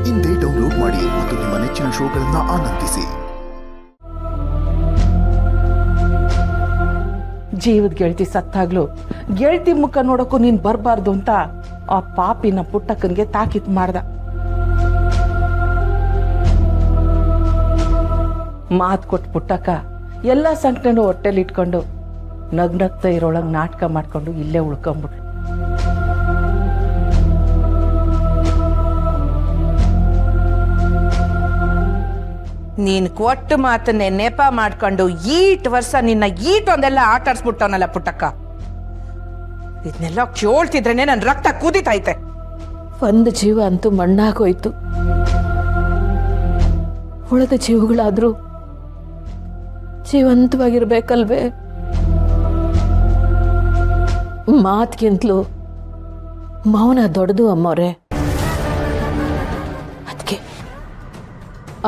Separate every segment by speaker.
Speaker 1: ಇಂದೇ ಡೌನ್ಲೋಡ್ ಮಾಡಿ ಮತ್ತು ನಿಮ್ಮ ನೆಚ್ಚಿನ ಶೋಗಳನ್ನು ಆನಂದಿಸಿ.
Speaker 2: ಜೀವದ ಗೆಳತಿ ಸತ್ತಾಗ್ಲು ಗೆಳತಿ ಮುಖ ನೋಡಕ್ಕೂ ನೀನ್ ಬರಬಾರ್ದು ಅಂತ ಆ ಪಾಪಿನ ಪುಟ್ಟಕ್ಕನ್ಗೆ ತಾಕೀತ್ ಮಾಡ್ದ. ಮಾತು ಕೊಟ್ಟು ಪುಟ್ಟಕ್ಕ ಎಲ್ಲ ಸಂಕಟನೂ ಹೊಟ್ಟೆಲಿ ಇಟ್ಕೊಂಡು ನಗ್ನಗ್ತಾ ಇರೋಳಂಗೆ ನಾಟಕ ಮಾಡ್ಕೊಂಡು ಇಲ್ಲೇ ಉಳ್ಕೊಂಬಿಟ್ಲು.
Speaker 3: ನೀನ್ ಕೊಟ್ಟು ಮಾತನ್ನೇ ನೆಪ ಮಾಡ್ಕೊಂಡು ಈಟ್ ವರ್ಷ ನಿನ್ನ ಈಟೊಂದೆಲ್ಲ ಆಟಾಡ್ಸ್ಬಿಟ್ಟವನಲ್ಲ ಪುಟ್ಟಕ್ಕ. ಇದನ್ನೆಲ್ಲ ಕೇಳ್ತಿದ್ರೇನೆ ನನ್ ರಕ್ತ ಕುದಿತೈತೆ.
Speaker 2: ಒಂದು ಜೀವ ಅಂತೂ ಮಣ್ಣಾಗೋಯ್ತು. ಉಳಿದ ಜೀವಗಳಾದ್ರೂ ಜೀವಂತವಾಗಿರ್ಬೇಕಲ್ವೇ? ಮಾತ್ಗಿಂತಲೂ ಮೌನ ದೊಡ್ಡದು ಅಮ್ಮವ್ರೆ. ಅದಕ್ಕೆ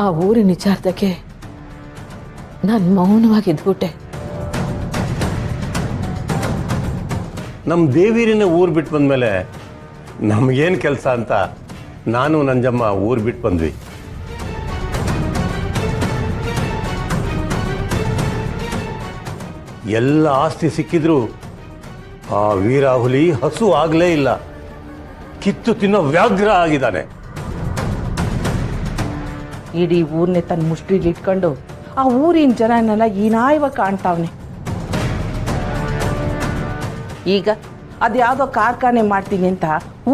Speaker 2: ಆ ಊರಿನ ವಿಚಾರದಕ್ಕೆ ನಾನು ಮೌನವಾಗಿದ್ಬಿಟ್ಟೆ.
Speaker 4: ನಮ್ಮ ದೇವೀರಿನ ಊರು ಬಿಟ್ಟು ಬಂದಮೇಲೆ ನಮಗೇನು ಕೆಲಸ ಅಂತ ನಾನು ನಂಜಮ್ಮ ಊರು ಬಿಟ್ಟು ಬಂದ್ವಿ. ಎಲ್ಲ ಆಸ್ತಿ ಸಿಕ್ಕಿದ್ರು ಆ ವೀರಾಹುಲಿ ಹಸು ಆಗಲೇ ಇಲ್ಲ, ಕಿತ್ತು ತಿನ್ನೋ ವ್ಯಾಘ್ರ ಆಗಿದ್ದಾನೆ.
Speaker 2: ಇಡೀ ಊರ್ನೆ ತನ್ನ ಮುಷ್ಟಿಲಿ ಇಟ್ಕೊಂಡು ಆ ಊರಿನ ಜನನೆಲ್ಲ ಹೀನಾಯವಾಗಿ ಕಾಣ್ತಾವ್ನೆ. ಈಗ ಅದ್ಯಾವುದೋ ಕಾರ್ಖಾನೆ ಮಾಡ್ತೀನಿ ಅಂತ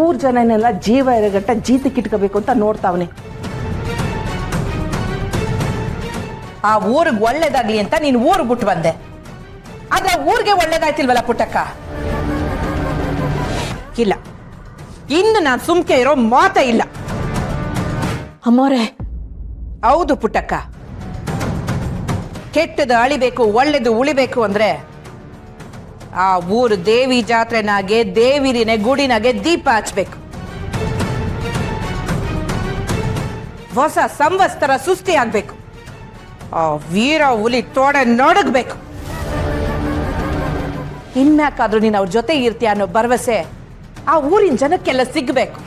Speaker 2: ಊರ್ ಜನನೆಲ್ಲ ಜೀವ ಇರಗಟ್ಟ ಜೀತಕ್ಕಿಟ್ಕೋಬೇಕು ಅಂತ ನೋಡ್ತಾವ್ನೆ.
Speaker 3: ಆ ಊರಿಗೆ ಒಳ್ಳೇದಾಗ್ಲಿ ಅಂತ ನೀನ್ ಊರು ಬಿಟ್ಟು ಬಂದೆ. ಆದ್ರೆ ಊರಿಗೆ ಒಳ್ಳೇದಾಯ್ತಿಲ್ವಲ್ಲ ಪುಟ್ಟಕ್ಕ? ಇಲ್ಲ, ಇನ್ನು ನಾನು ಸುಮ್ಕೆ ಇರೋ ಮಾತ ಇಲ್ಲ.
Speaker 2: ಅಮ್ಮೋರೆ,
Speaker 3: ಹೌದು ಪುಟ್ಟಕ್ಕ, ಕೆಟ್ಟದು ಅಳಿಬೇಕು ಒಳ್ಳೇದು ಉಳಿಬೇಕು ಅಂದ್ರೆ ಆ ಊರು ದೇವಿ ಜಾತ್ರೆನಾಗೆ ದೇವಿರಿನೇ ಗುಡಿನಾಗೆ ದೀಪ ಹಚ್ಬೇಕು. ಹೊಸ ಸಂವತ್ಸರ ಸೃಷ್ಟಿ ಆಗ್ಬೇಕು. ಆ ವೀರ ಹುಲಿ ತೋಡೆ ನಡಗಬೇಕು. ಇನ್ಮ್ಯಾಕಾದ್ರೂ ನೀನು ಅವ್ರ ಜೊತೆ ಇರ್ತೀಯ ಅನ್ನೋ ಭರವಸೆ ಆ ಊರಿನ ಜನಕ್ಕೆಲ್ಲ ಸಿಗ್ಬೇಕು.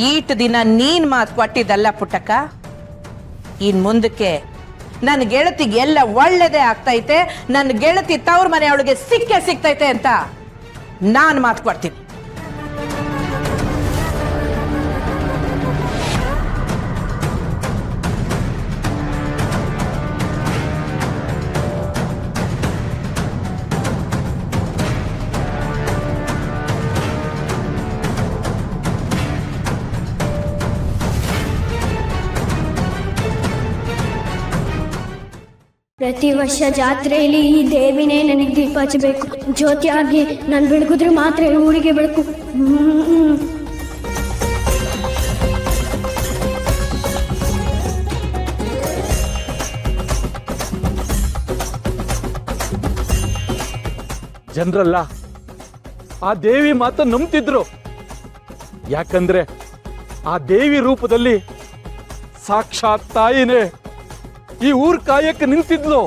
Speaker 3: ಈಟ್ ದಿನ ನೀನ್ ಮಾತು ಕೊಟ್ಟಿದ್ದಲ್ಲ ಪುಟ್ಟಕ್ಕ. ಇನ್ ಮುಂದಕ್ಕೆ ನನ್ನ ಗೆಳತಿಗೆ ಎಲ್ಲ ಒಳ್ಳೇದೇ ಆಗ್ತೈತೆ, ನನ್ನ ಗೆಳತಿ ತವ್ರ ಮನೆ ಅವಳಿಗೆ ಸಿಕ್ಕೇ ಸಿಗ್ತೈತೆ ಅಂತ ನಾನು ಮಾತು ಕೊಡ್ತೀನಿ.
Speaker 5: ಪ್ರತಿ ವರ್ಷ ಜಾತ್ರೆಯಲ್ಲಿ ಈ ದೇವಿನೇ ನನಗೆ ದೀಪ ಹಚ್ಚಬೇಕು. ಜ್ಯೋತಿಯಾಗಿ ನಾನು ಬೆಳಗಿದ್ರೆ ಮಾತ್ರ ಊರಿಗೆ ಬೆಳಕು.
Speaker 6: ಜನರಲ್ಲ ಆ ದೇವಿ ಮಾತು ನಂಬ್ತಿದ್ರು. ಯಾಕಂದ್ರೆ ಆ ದೇವಿ ರೂಪದಲ್ಲಿ ಸಾಕ್ಷಾತ್ ತಾಯಿನೇ ಈ ಊರ್ ಕಾಯಕ್ಕೆ ನಿಂತಿದ್ಲು.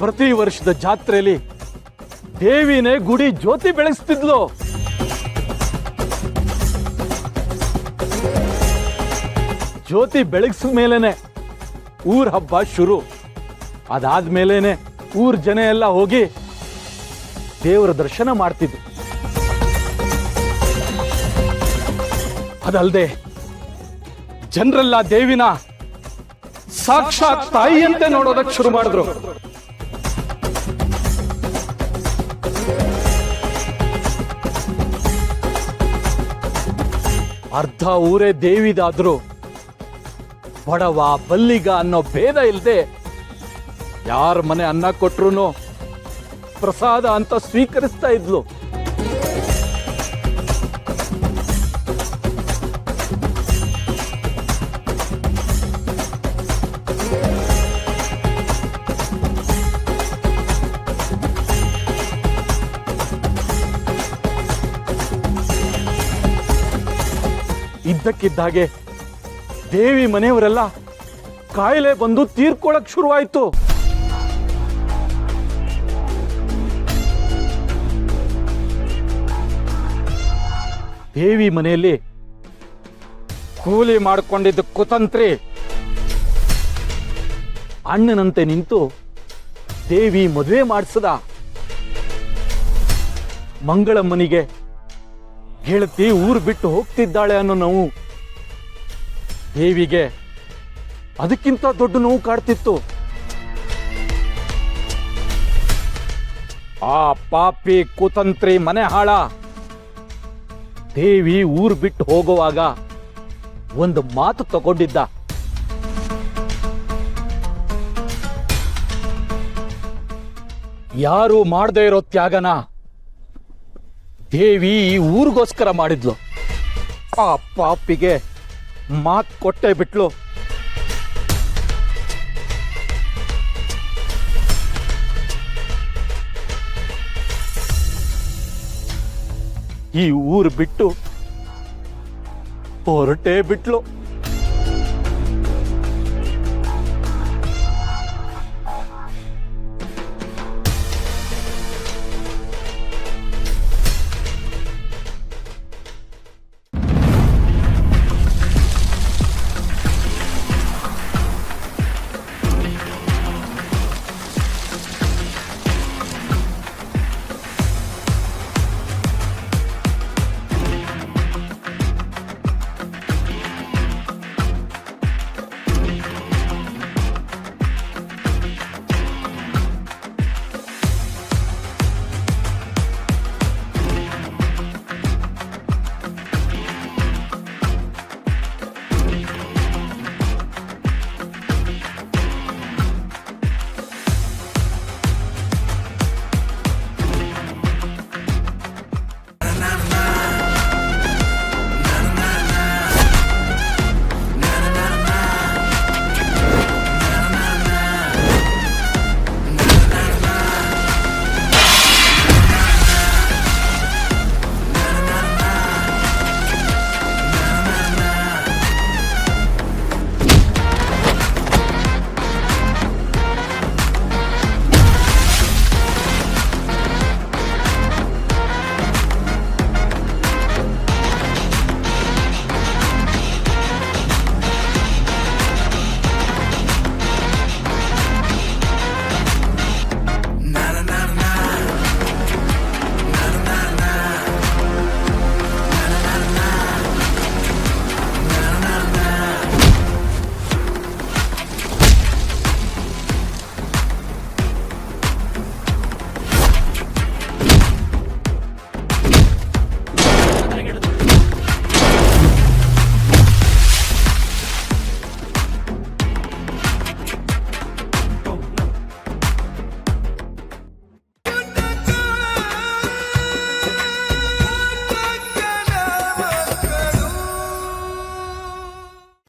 Speaker 6: ಪ್ರತಿ ವರ್ಷದ ಜಾತ್ರೆಯಲ್ಲಿ ದೇವಿನೇ ಗುಡಿ ಜ್ಯೋತಿ ಬೆಳೆಸ್ತಿದ್ಲು. ಜ್ಯೋತಿ ಬೆಳಗಿಸಿದ ಮೇಲೇನೆ ಊರ್ ಹಬ್ಬ ಶುರು. ಅದಾದ್ಮೇಲೇನೆ ಊರ್ ಜನ ಎಲ್ಲ ಹೋಗಿ ದೇವರ ದರ್ಶನ ಮಾಡ್ತಿದ್ರು. ಅದಲ್ಲದೆ ಜನರೆಲ್ಲ ದೇವಿನ ಸಾಕ್ಷಾತ್ ತಾಯಿಯಂತೆ ನೋಡೋದಕ್ಕೆ ಶುರು ಮಾಡಿದ್ರು. ಅರ್ಧ ಊರೇ ದೇವಿದಾದ್ರು ಬಡವ ಬಲ್ಲಿಗ ಅನ್ನೋ ಭೇದ ಇಲ್ಲದೆ ಯಾರ ಮನೆ ಅನ್ನ ಕೊಟ್ರು ಪ್ರಸಾದ ಅಂತ ಸ್ವೀಕರಿಸ್ತಾ ಇದ್ಲು. ಇದ್ದಕ್ಕಿದ್ದಾಗೆ ದೇವಿ ಮನೆಯವರೆಲ್ಲ ಕಾಯಿಲೆ ಬಂದು ತೀರ್ಕೊಳಕ್ ಶುರುವಾಯ್ತು. ದೇವಿ ಮನೆಯಲ್ಲಿ ಕೂಲಿ ಮಾಡಿಕೊಂಡಿದ್ದ ಕುತಂತ್ರಿ ಅಣ್ಣನಂತೆ ನಿಂತು ದೇವಿ ಮದುವೆ ಮಾಡಿಸದ. ಮಂಗಳಮ್ಮನಿಗೆ ಗೆಳತಿ ಊರು ಬಿಟ್ಟು ಹೋಗ್ತಿದ್ದಾಳೆ ಅನ್ನೋ ನೋವು ದೇವಿಗೆ ಅದಕ್ಕಿಂತ ದೊಡ್ಡ ನೋವು ಕಾಡ್ತಿತ್ತು. ಆ ಪಾಪಿ ಕುತಂತ್ರಿ ಮನೆ ಹಾಳ ದೇವಿ ಊರು ಬಿಟ್ಟು ಹೋಗುವಾಗ ಒಂದು ಮಾತು ತಗೊಂಡಿದ್ದ. ಯಾರು ಮಾಡದೇ ಇರೋ ತ್ಯಾಗನ ದೇವಿ ಈ ಊರಿಗೋಸ್ಕರ ಮಾಡಿದ್ಲು. ಆ ಪಾಪಿಗೆ ಮಾತು ಕೊಟ್ಟೆ ಬಿಟ್ಲು. ಈ ಊರು ಬಿಟ್ಟು ಹೊರಟೇ ಬಿಟ್ಲು.